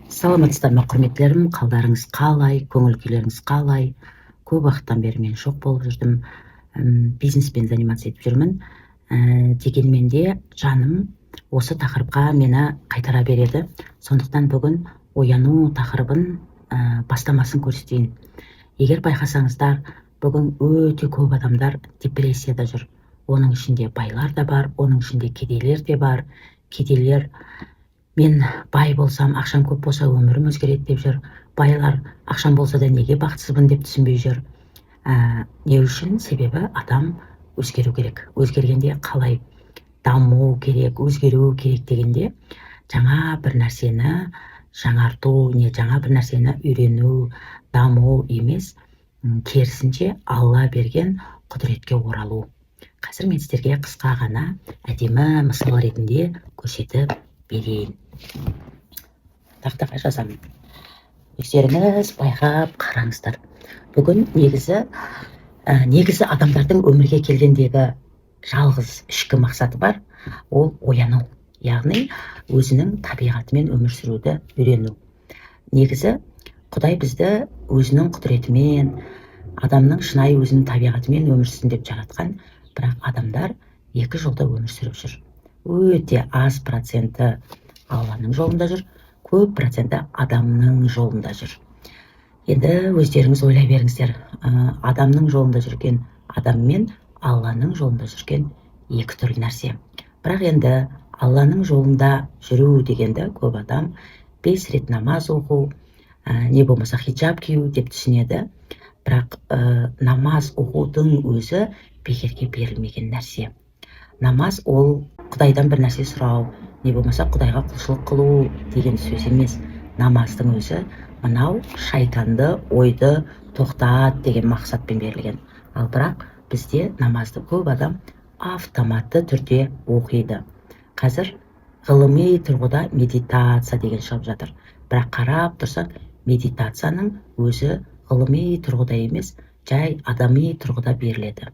Саламатсыздар ма құрметтерім, қалдарыңыз қалай, көңіл күйлеріңіз қалай? Көп уақыттан бері мен шок болып жүрдім. Бизнеспен заниматься етіп жүрмін. Дегенмен де жаным осы тақырыпқа мені қайтара береді. Сондықтан бүгін ояну тақырыбын бастамасын көрсетейін. Егер байқасаңыздар, бүгін өте көп адамдар депрессияда жүр. Оның ішінде байлар да бар, оның ішінде кедейлер де бар. Кедейлер мен бай болсам, ақшам көп болса өмірім өзгереді деп жүр. Байлар ақшам болса да неге бақытсызбын деп түсінбей жүр. Не үшін? Себебі адам өзгеру керек. Өзгергенде қалай даму керек, өзгеру керек дегенде жаңа бір нәрсені жаңарту, не жаңа бір нәрсені үйрену, даму емес, керісінше Алла берген құдіретке оралу. Қазір мен сіздерге қысқа ғана әдемі мысал ретінде көрсетіп берейін. Тақтаға жазамын. Өздеріңіз байқап қараңыздар. Бүгін негізі адамдардың өмірге келгендегі жалғыз ішкі мақсаты бар, ол ояну. Яғни өзінің табиғатымен өмір сүруді үйрену. Негізі Құдай бізді өзінің құдіретімен, адамның шынайы өзінің табиғатымен өмір сүрсін деп жаратқан, бірақ адамдар екі жолда өмір сүріп жүр. Өте аз проценті Алланың жолында жүр, көп проценті адамның жолында жүр. Енді өздеріңіз ойлай беріңіздер, адамның жолында жүрген адам мен Алланың жолында жүрген екі түрлі нәрсе. Бірақ енді Алланың жолында жүру дегенді көп адам 5 рет намаз оқу, не болмаса хиджаб кию деп түсінеді. Бірақ намаз оқудың өзі бекерге берілмеген нәрсе. Намаз ол Құдайдан бір нәрсе сұрау, не болмаса Құдайға құлшылық қылу деген сөз емес. Намаздың өзі мынау шайтанды, ойды тоқтат деген мақсатпен берілген. Ал бірақ бізде намазды көп адам автоматты түрде оқиды. Қазір ғылыми тұрғыда медитация деген шығып жатыр. Бірақ қарап тұрсақ, медитацияның өзі ғылыми тұрғыда емес, жай адами тұрғыда беріледі.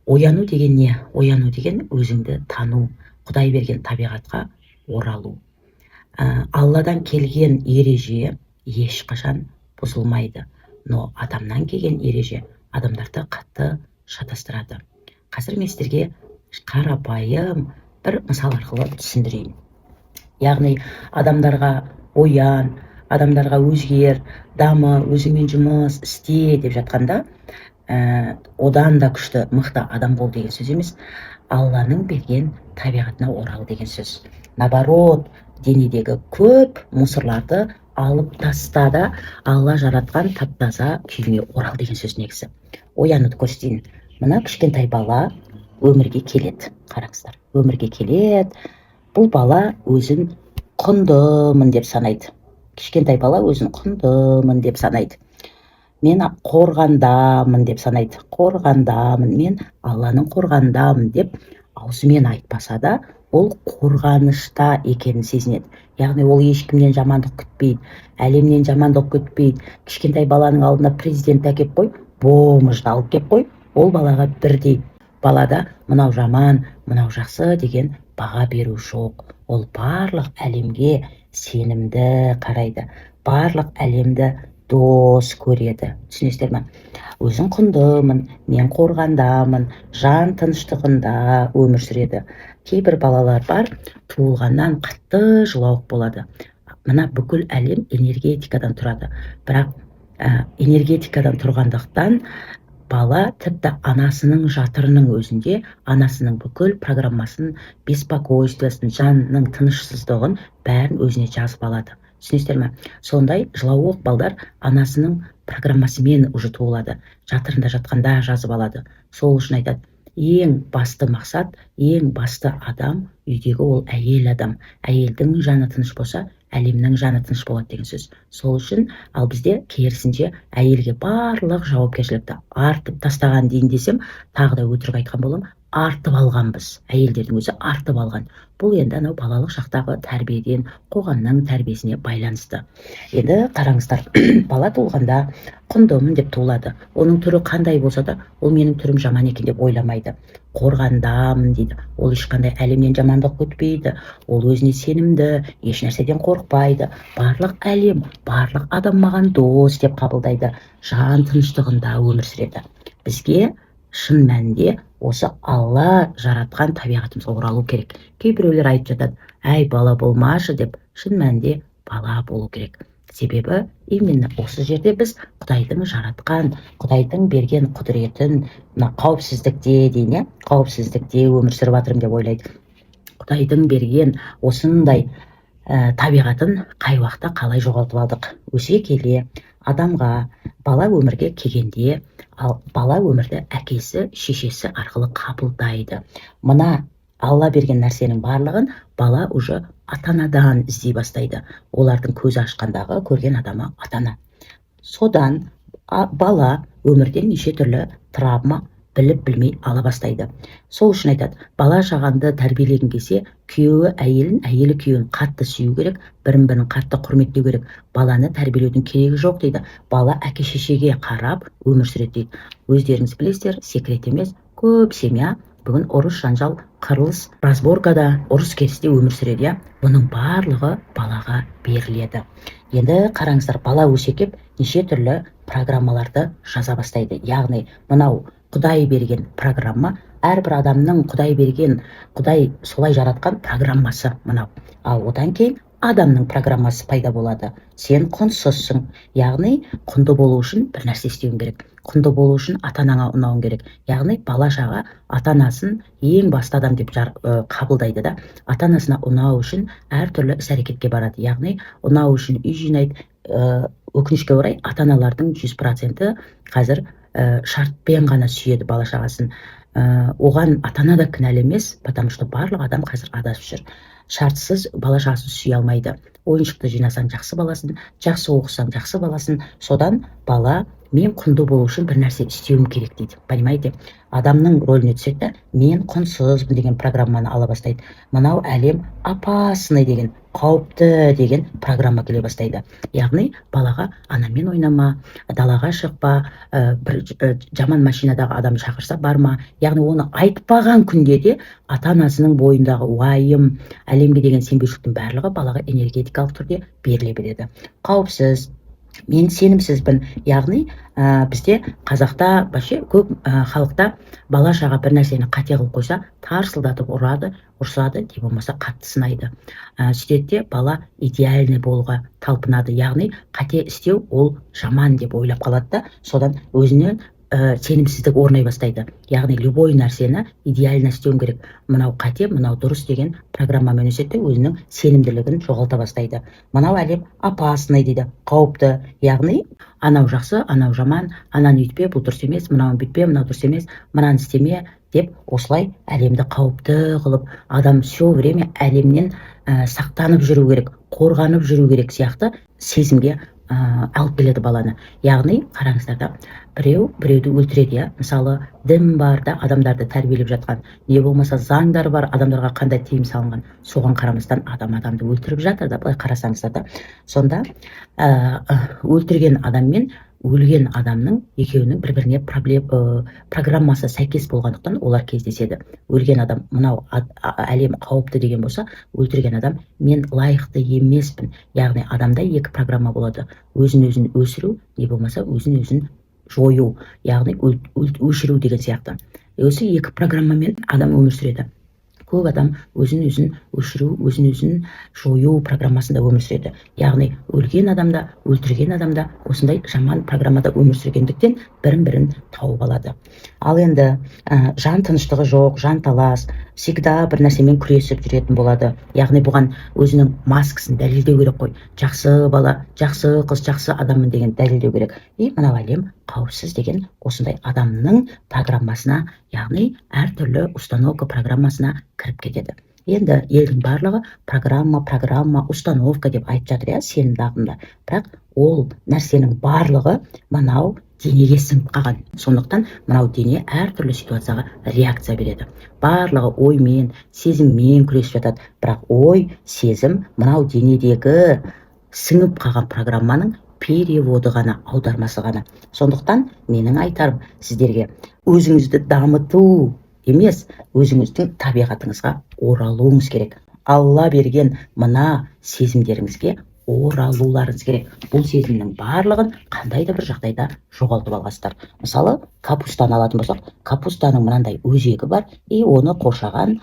Ояну деген не? Ояну деген өзіңді тану, Құдай берген табиғатқа оралу. Алладан келген ереже ешқашан бұзылмайды. Но адамнан келген ереже адамдарды қатты шатастырады. Қазір мен сіздерге қарапайым бір мысал арқылы түсіндірейін. Яғни адамдарға оян, адамдарға өзгер, дамы, өзіңмен жұмыс істе деп жатқанда, одан да күшті, мықты адам бол деген сөз емес, Алланың берген табиғатына орал деген сөз. Наоборот, денедегі көп мусорларды алып тастада, Алла жаратқан таптаза күйіне орал деген сөз негізі. Оянуды көрсетейін. Мына кішкентай бала өмірге келеді. Қараңыздар, өмірге келеді. Бұл бала өзін құндымын деп санайды. Кішкентай бала өзін құндымын деп санайды. Мен қорғандамын деп санайды. Қорғандамын, мен Алланың қорғандамын деп аузымен айтпаса да, ол қорғанышта екенін сезінеді. Яғни ол ешкімнен жамандық күтпейді, әлемнен жамандық күтпейді. Кішкентай баланың алдына президент әкеп қой, бомжды алып кеп қой, ол балаға бірдей. Балада мынау жаман, мынау жақсы деген баға беру жоқ. Ол барлық әлемге сенімді қарайды, барлық әлемді дос көреді. Түсінесіздер ме? Өзін құндымын, мен қорғандамын, жан тыныштығында өмір сүреді. Кейбір балалар бар, туылғаннан қатты жылауық болады. Мына бүкіл әлем энергетикадан тұрады. Бірақ энергетикадан тұрғандықтан бала тіпті анасының жатырының өзінде анасының бүкіл программасын, беспокойствосын, жанның тынышсыздығын бәрін өзіне жазып алады. Түсінесіздер ме? Сондай жылауық балдар анасының программасымен уже туылады. Жатырында жатқанда жазып алады. Сол үшін айтады, ең басты мақсат, ең басты адам үйдегі ол әйел адам. Әйелдің жаны тыныш болса, әлемнің жаны тыныш болады деген сөз. Сол үшін, ал бізде керісінше әйелге барлық жауапкершілікті артып тастаған дейін десем, тағы да өтірік айтқан болам, артып алғанбыз, әйелдердің өзі артып алған. Бұл енді анау балалық шақтағы тәрбиеден, қоғамның тәрбиесіне байланысты. Енді қараңыздар, бала туылғанда құндымын деп туылады. Оның түрі қандай болса да, ол менің түрім жаман екен деп ойламайды. Қорғандамын дейді. Ол ешқандай әлемнен жамандық күтпейді. Ол өзіне сенімді, еш нәрседен қорықпайды. Барлық әлем, барлық адам маған дос деп қабылдайды. Жан тыныштығында өмір сүреді. Бізге шын мәнінде осы Алла жаратқан табиғатымызға оралу керек. Кейбіреулер айтып жатады, әй бала болмашы деп. Шын мәнінде бала болу керек. Себебі именно осы жерде біз Құдайдың жаратқан, Құдайдың берген құдіретін қауіпсіздікте дейін, қауіпсіздікте өмір сүріп жатырмын деп ойлайды. Құдайдың берген осындай табиғатын қай уақытта қалай жоғалтып алдық. Өсе келе адамға бала өмірге келгенде, ал бала өмірді әкесі, шешесі арқылы қабылдайды. Мына Алла берген нәрсенің барлығын бала уже ата-анадан іздей бастайды. Олардың көзі ашқандағы көрген адамы ата-ана. Содан бала өмірден неше түрлі травма біліп-білмей ала бастайды. Сол үшін айтады, бала шағанды тәрбиелеген келсе, күйеуі әйелін, әйелі күйеуін қатты сүю керек, бірін-бірін қатты құрметтеу керек. Баланы тәрбиелеудің керегі жоқ дейді. Бала әке-шешеге қарап өмір сүреді дейді. Өздеріңіз білесіздер, секрет емес, көп семья бүгін ұрыс, жанжал, қырылыс, разборкада, ұрыс керісте өмір сүреді. Бұның барлығы балаға беріледі. Енді қараңыздар, бала өсе кеп неше түрлі программаларды жаза бастайды. Яғни мынау Құдай берген программа, әрбір адамның Құдай берген, Құдай солай жаратқан программасы мынау. Ал одан кейін адамның программасы пайда болады. Сен құнсызсың. Яғни құнды болу үшін бір нәрсе істеуің керек. Құнды болу үшін ата-анаңа ұнауың керек. Яғни бала-шаға ата-анасын ең басты адам деп қабылдайды да. Ата-анасына ұнау үшін әртүрлі іс-әрекетке барады. Яғни ұнау үшін үй жинайды. Өкінішке орай ата-аналардың 100% қазір шартпен ғана сүйеді бала-шағасын. Оған ата-ана да кінәлі емес, потому что барлық адам қазір адасып жүр. Шартсыз бала-шағасын сүйе алмайды. Ойыншықты жинасаң жақсы баласын, жақсы оқысаң жақсы баласын. Содан бала мен құнды болу үшін бір нәрсе істеуім керек дейді. Понимаете? Адамның рөліне түседі, мен құнсызбын деген программаны ала бастайды. Мынау әлем опасный деген, қауіпті деген программа келе бастайды. Яғни балаға анамен ойнама, далаға шықпа, бір жаман машинадағы адам шақырса барма. Яғни оны айтпаған күнде де ата-анасының бойындағы уайым, әлемге деген сенбеушіліктің барлығы балаға энергетикалық түрде беріле береді. Қауіпсіз, мен сенімсізбін. Яғни бізде қазақта, көп халықта бала-шаға бір нәрсені қате қылып қойса, тарсылдатып ұрсады, не болмаса қатты сынайды. Сөйтеді бала идеальный болуға талпынады. Яғни қате істеу ол жаман деп ойлап қалады да, содан өзіне сенімсіздік орнай бастайды. Яғни любой нәрсені идеально істеуім керек. Мынау қате, мынау дұрыс деген программамен өседі, өзінің сенімділігін жоғалта бастайды. Мынау әлем опасный дейді, қауіпті. Яғни анау жақсы, анау жаман, ананы үйтпе, бұл дұрыс емес, мынауын бүйтпе, мынау дұрыс емес, мынаны істеме деп осылай әлемді қауіпті қылып, адам все время әлемнен сақтанып жүру керек, қорғанып жүру керек сияқты сезімге алып келеді баланы. Яғни қараңыздар да, біреуді өлтіреді. Мысалы, дін бар да, адамдарды тәрбиелеп жатқан, не болмаса заңдар бар, адамдарға қандай тыйым салынған, соған қарамастан адамды өлтіріп жатыр да, былай қарасаңыздар да. Сонда өлтірген адам мен өлген адамның екеуінің бір-біріне программасы сәйкес болғандықтан олар кездеседі. Өлген адам мынау әлем қауіпті деген болса, өлтірген адам мен лайықты емеспін. Яғни адамда екі программа болады. Өзін-өзін өсіру, не болмаса өзін-өзін жою, яғни өшіру деген сияқты. Осы екі программамен адам өмір сүреді. Көп адам өзін-өзін өшіру, өзін-өзін жою программасында өмір сүреді. Яғни өлген адамда, өлтірген адамда осындай жаман программада өмір сүргендіктен бірін-бірін тауып алады. Ал енді жан тыныштығы жоқ, жан талас, всегда бір нәрсемен күресіп жүретін болады. Яғни бұған өзінің маскасын дәлелдеу керек қой. Жақсы бала, жақсы қыз, жақсы адаммын деген дәлелдеу керек. Мынау әлем қауіпсіз деген осындай адамның программасына, яғни әртүрлі установка программасына кіріп кетеді. Енді елдің барлығы программа, установка деп айтып жатыр, сенімді ағымда. Бірақ ол нәрсенің барлығы мынау денеге сіңіп қалған. Сондықтан мынау дене әртүрлі ситуацияға реакция береді. Барлығы оймен, сезіммен күресіп жатады. Бірақ ой, сезім мынау денедегі сіңіп қалған программаның переводы ғана, аудармасы ғана. Сондықтан менің айтарым сіздерге өзіңізді дамыту емес, өзіңіздің табиғатыңызға оралуыңыз керек. Алла берген мына сезімдеріңізге оралуларыңыз керек. Бұл сезімнің барлығын қандай да бір жағдайда жоғалтып алғансыздар. Мысалы, капустаны алатын болсақ, капустаның мынандай өзегі бар, оны қоршаған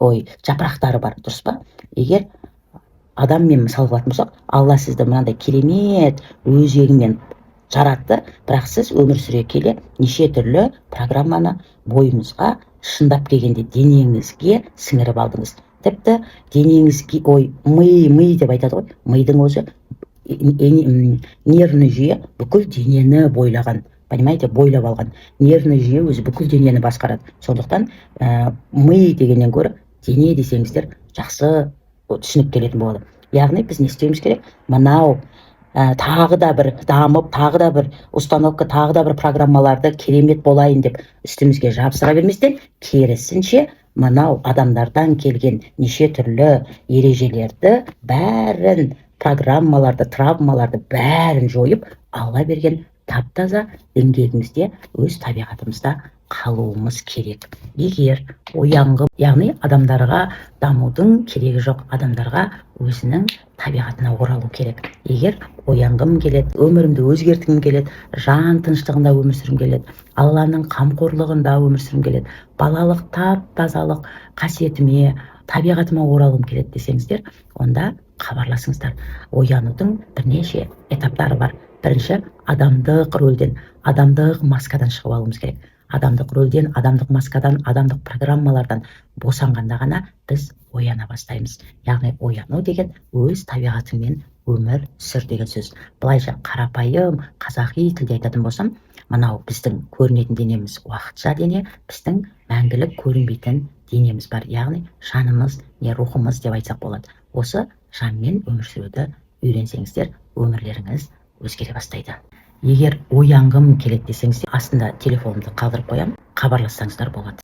жапырақтары бар, дұрыс па? Егер адаммен мысал қылатын болсақ, Алла сізді мынандай керемет өзегімен жаратты, бірақ сіз өмір сүре келе неше түрлі программаны бойыңызға шындап келгенде денеңізге сіңіріп алдыңыз. Тіпті денеңізге, ми деп айтады ғой, мидың өзі нервный жүйе бүкіл денені бойлаған, понимаете, бойлап алған. Нервный жүйе өзі бүкіл денені басқарады. Сондықтан ми дегеннен гөрі дене десеңіздер жақсы түсініп келетін болады. Яғни біз не істеуіміз керек? Мынау тағы да бір дамып, тағы да бір установка, тағы да бір программаларды керемет болайын деп үстімізге жабыстыра берместен, керісінше мынау адамдардан келген неше түрлі ережелерді, бәрін, программаларды, травмаларды бәрін жойып, Алла берген тап-таза діңгегімізде, өз табиғатымызда қалуымыз керек. Егер оянғы, яғни адамдарға дамудың керегі жоқ, адамдарға өзінің табиғатына оралу керек. Егер оянғым келеді, өмірімді өзгерткім келеді, жан тыныштығында өмір сүргім келеді, Алланың қамқорлығында өмір сүргім келеді, балалық тап-тазалық қасиетіме, табиғатыма оралғым келеді десеңіздер, онда хабарласыңыздар. Оянудың бірнеше этаптары бар. Бірінші, адамдық рөлден, адамдық маскадан шығып алуымыз керек. Адамдық рөлден, адамдық маскадан, адамдық программалардан босанғанда ғана біз ояна бастаймыз. Яғни ояну деген өз табиғатыңмен өмір сүр деген сөз. Былайша қарапайым қазақи тілде айтатын болсам, мынау біздің көрінетін денеміз уақытша дене, біздің мәңгілік көрінбейтін денеміз бар. Яғни жанымыз, не рухымыз деп айтсақ болады. Осы жанмен өмір сүруді үйренсеңіздер, өмірлеріңіз өзгере бастайды. Егер оянғым келеді десеңіз, астында телефонымды қалдырып қоямын, хабарлассаңыздар болады.